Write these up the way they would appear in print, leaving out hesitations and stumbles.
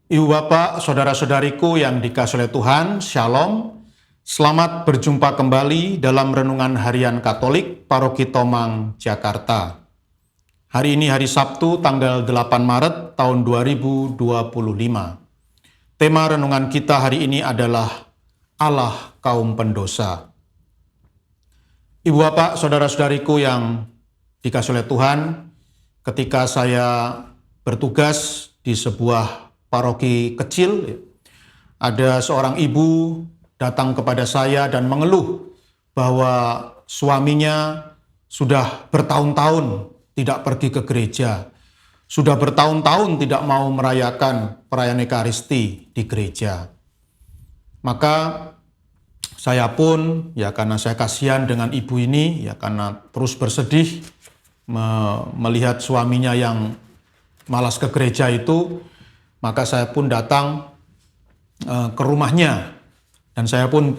Ibu bapak, saudara-saudariku yang dikasihi oleh Tuhan, Shalom. Selamat berjumpa kembali dalam Renungan Harian Katolik Paroki Tomang, Jakarta. Hari ini hari Sabtu tanggal 8 Maret tahun 2025. Tema renungan kita hari ini adalah Allah kaum pendosa. Ibu bapak, saudara-saudariku yang dikasihi oleh Tuhan, ketika saya bertugas di sebuah paroki kecil, ada seorang ibu datang kepada saya dan mengeluh bahwa suaminya sudah bertahun-tahun tidak pergi ke gereja, sudah bertahun-tahun tidak mau merayakan perayaan Ekaristi di gereja. Maka saya pun, karena saya kasihan dengan ibu ini, karena terus bersedih melihat suaminya yang malas ke gereja itu, maka saya pun datang ke rumahnya dan saya pun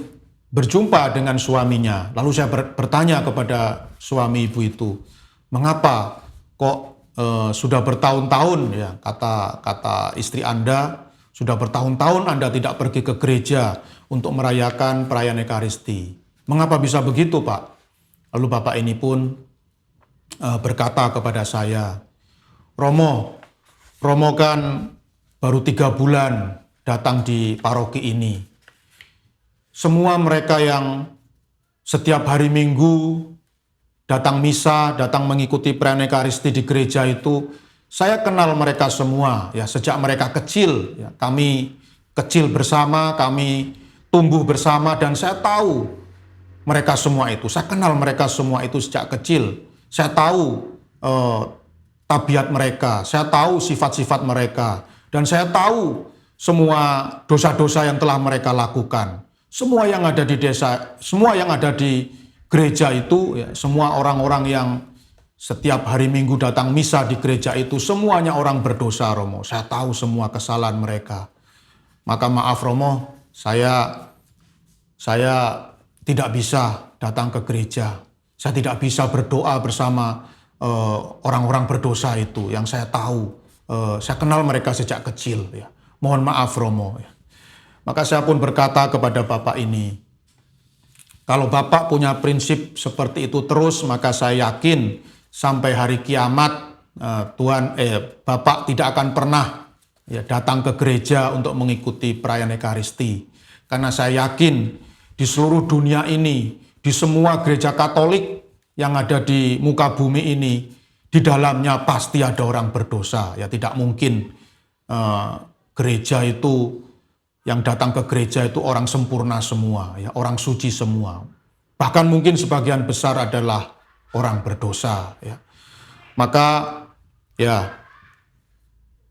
berjumpa dengan suaminya. Lalu saya bertanya kepada suami ibu itu, mengapa kok sudah bertahun-tahun, kata istri Anda, sudah bertahun-tahun Anda tidak pergi ke gereja untuk merayakan perayaan Ekaristi. Mengapa bisa begitu, Pak? Lalu bapak ini pun berkata kepada saya, Romo kan baru 3 bulan datang di paroki ini. Semua mereka yang setiap hari Minggu datang misa, datang mengikuti perayaan Ekaristi di gereja itu, saya kenal mereka semua, sejak mereka kecil. Kami kecil bersama, kami tumbuh bersama, dan saya tahu mereka semua itu. Saya kenal mereka semua itu sejak kecil. Saya tahu tabiat mereka, saya tahu sifat-sifat mereka, dan saya tahu semua dosa-dosa yang telah mereka lakukan. Semua yang ada di desa, semua yang ada di gereja itu, semua orang-orang yang setiap hari Minggu datang misa di gereja itu, semuanya orang berdosa, Romo. Saya tahu semua kesalahan mereka. Maka maaf, Romo, saya tidak bisa datang ke gereja. Saya tidak bisa berdoa bersama orang-orang berdosa itu yang saya tahu. Saya kenal mereka sejak kecil. Mohon maaf, Romo. Maka saya pun berkata kepada bapak ini, kalau bapak punya prinsip seperti itu terus, maka saya yakin sampai hari kiamat bapak tidak akan pernah datang ke gereja untuk mengikuti perayaan Ekaristi. Karena saya yakin di seluruh dunia ini, di semua gereja Katolik yang ada di muka bumi ini, di dalamnya pasti ada orang berdosa. Tidak mungkin gereja itu, yang datang ke gereja itu orang sempurna semua, orang suci semua. Bahkan mungkin sebagian besar adalah orang berdosa. Maka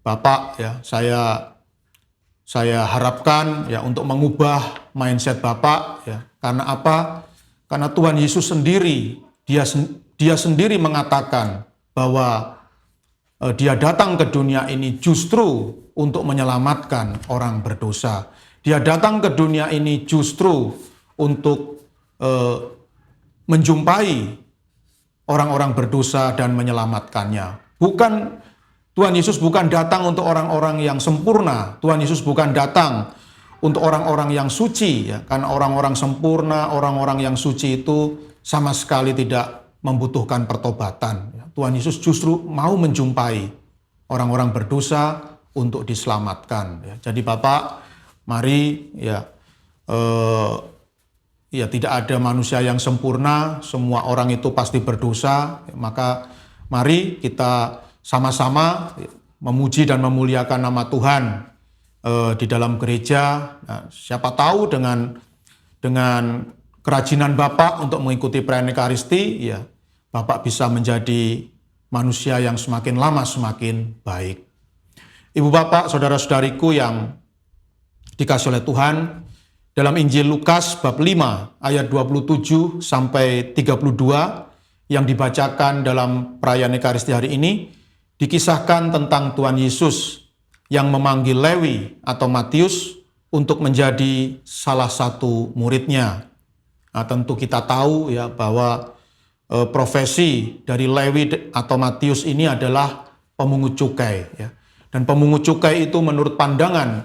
Bapak, saya harapkan untuk mengubah mindset Bapak. Karena apa? Karena Tuhan Yesus sendiri, dia sendiri mengatakan bahwa dia datang ke dunia ini justru untuk menyelamatkan orang berdosa. Dia datang ke dunia ini justru untuk menjumpai orang-orang berdosa dan menyelamatkannya. Tuhan Yesus bukan datang untuk orang-orang yang sempurna. Tuhan Yesus bukan datang untuk orang-orang yang suci. Karena orang-orang sempurna, orang-orang yang suci itu sama sekali tidak membutuhkan pertobatan. Tuhan Yesus justru mau menjumpai orang-orang berdosa untuk diselamatkan. Jadi Bapak, mari tidak ada manusia yang sempurna, semua orang itu pasti berdosa. Maka mari kita sama-sama memuji dan memuliakan nama Tuhan di dalam gereja. Siapa tahu dengan kerajinan Bapak untuk mengikuti perayaan Ekaristi, Bapak bisa menjadi manusia yang semakin lama semakin baik. Ibu bapak, saudara-saudariku yang dikasihi oleh Tuhan, dalam Injil Lukas bab 5 ayat 27 sampai 32 yang dibacakan dalam perayaan Ekaristi hari ini, dikisahkan tentang Tuhan Yesus yang memanggil Lewi atau Matius untuk menjadi salah satu muridnya. Nah, tentu kita tahu bahwa profesi dari Lewi atau Matius ini adalah pemungut cukai. Dan pemungut cukai itu menurut pandangan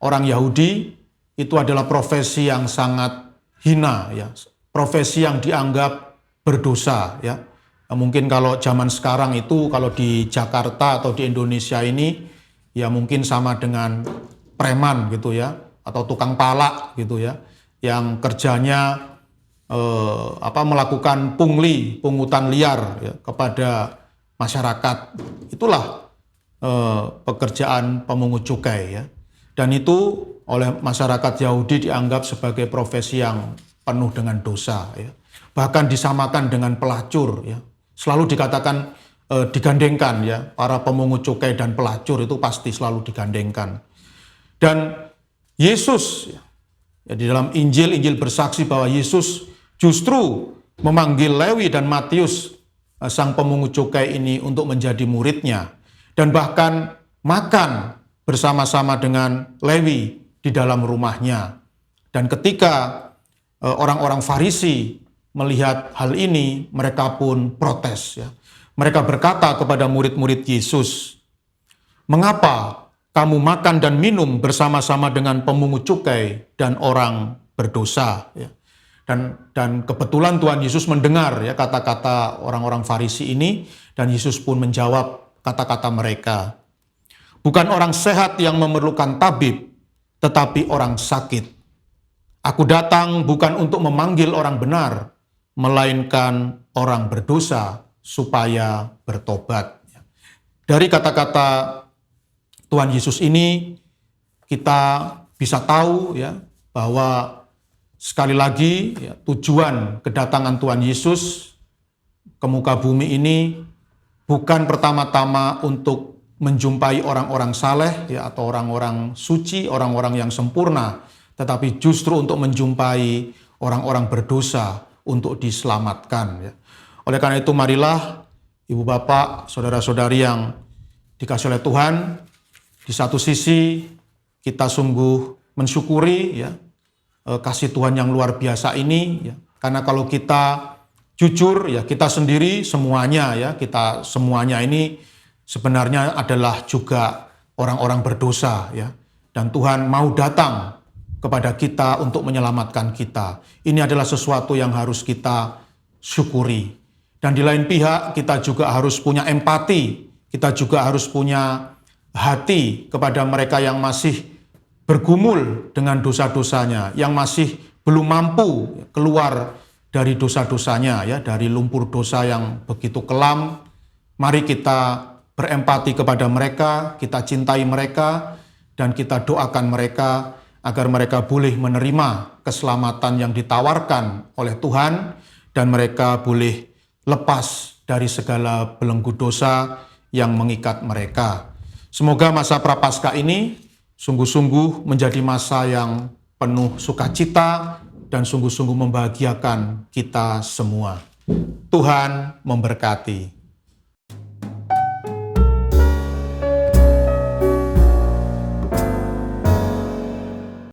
orang Yahudi itu adalah profesi yang sangat hina, ya, profesi yang dianggap berdosa, ya. Mungkin kalau zaman sekarang itu, kalau di Jakarta atau di Indonesia ini, ya mungkin sama dengan preman gitu ya, atau tukang palak gitu ya, yang kerjanya melakukan pungutan liar ya, kepada masyarakat. Itulah pekerjaan pemungut cukai, ya. Dan itu oleh masyarakat Yahudi dianggap sebagai profesi yang penuh dengan dosa, ya. Bahkan disamakan dengan pelacur, ya. Selalu dikatakan digandengkan, ya, para pemungut cukai dan pelacur itu pasti selalu digandengkan. Dan Yesus, ya, di dalam Injil bersaksi bahwa Yesus justru memanggil Lewi dan Matius, sang pemungut cukai ini, untuk menjadi muridnya. Dan bahkan makan bersama-sama dengan Lewi di dalam rumahnya. Dan ketika orang-orang Farisi melihat hal ini, mereka pun protes, ya. Mereka berkata kepada murid-murid Yesus, "Mengapa kamu makan dan minum bersama-sama dengan pemungut cukai dan orang berdosa?" Ya. Dan kebetulan Tuhan Yesus mendengar, ya, kata-kata orang-orang Farisi ini, dan Yesus pun menjawab kata-kata mereka. "Bukan orang sehat yang memerlukan tabib, tetapi orang sakit. Aku datang bukan untuk memanggil orang benar, melainkan orang berdosa supaya bertobat." Dari kata-kata Tuhan Yesus ini, kita bisa tahu, ya, bahwa sekali lagi, ya, tujuan kedatangan Tuhan Yesus ke muka bumi ini bukan pertama-tama untuk menjumpai orang-orang saleh, ya, atau orang-orang suci, orang-orang yang sempurna, tetapi justru untuk menjumpai orang-orang berdosa untuk diselamatkan, ya. Oleh karena itu, marilah ibu bapak, saudara-saudari yang dikasihi oleh Tuhan, di satu sisi kita sungguh mensyukuri, ya, kasih Tuhan yang luar biasa ini, ya. Karena kalau kita jujur, ya, kita sendiri semuanya, ya, kita semuanya ini sebenarnya adalah juga orang-orang berdosa, ya. Dan Tuhan mau datang kepada kita untuk menyelamatkan kita. Ini adalah sesuatu yang harus kita syukuri. Dan di lain pihak, kita juga harus punya empati. Kita juga harus punya hati kepada mereka yang masih bergumul dengan dosa-dosanya, yang masih belum mampu keluar dari dosa-dosanya, ya, dari lumpur dosa yang begitu kelam. Mari kita berempati kepada mereka, kita cintai mereka, dan kita doakan mereka agar mereka boleh menerima keselamatan yang ditawarkan oleh Tuhan, dan mereka boleh lepas dari segala belenggu dosa yang mengikat mereka. Semoga masa Prapaskah ini sungguh-sungguh menjadi masa yang penuh sukacita dan sungguh-sungguh membahagiakan kita semua. Tuhan memberkati.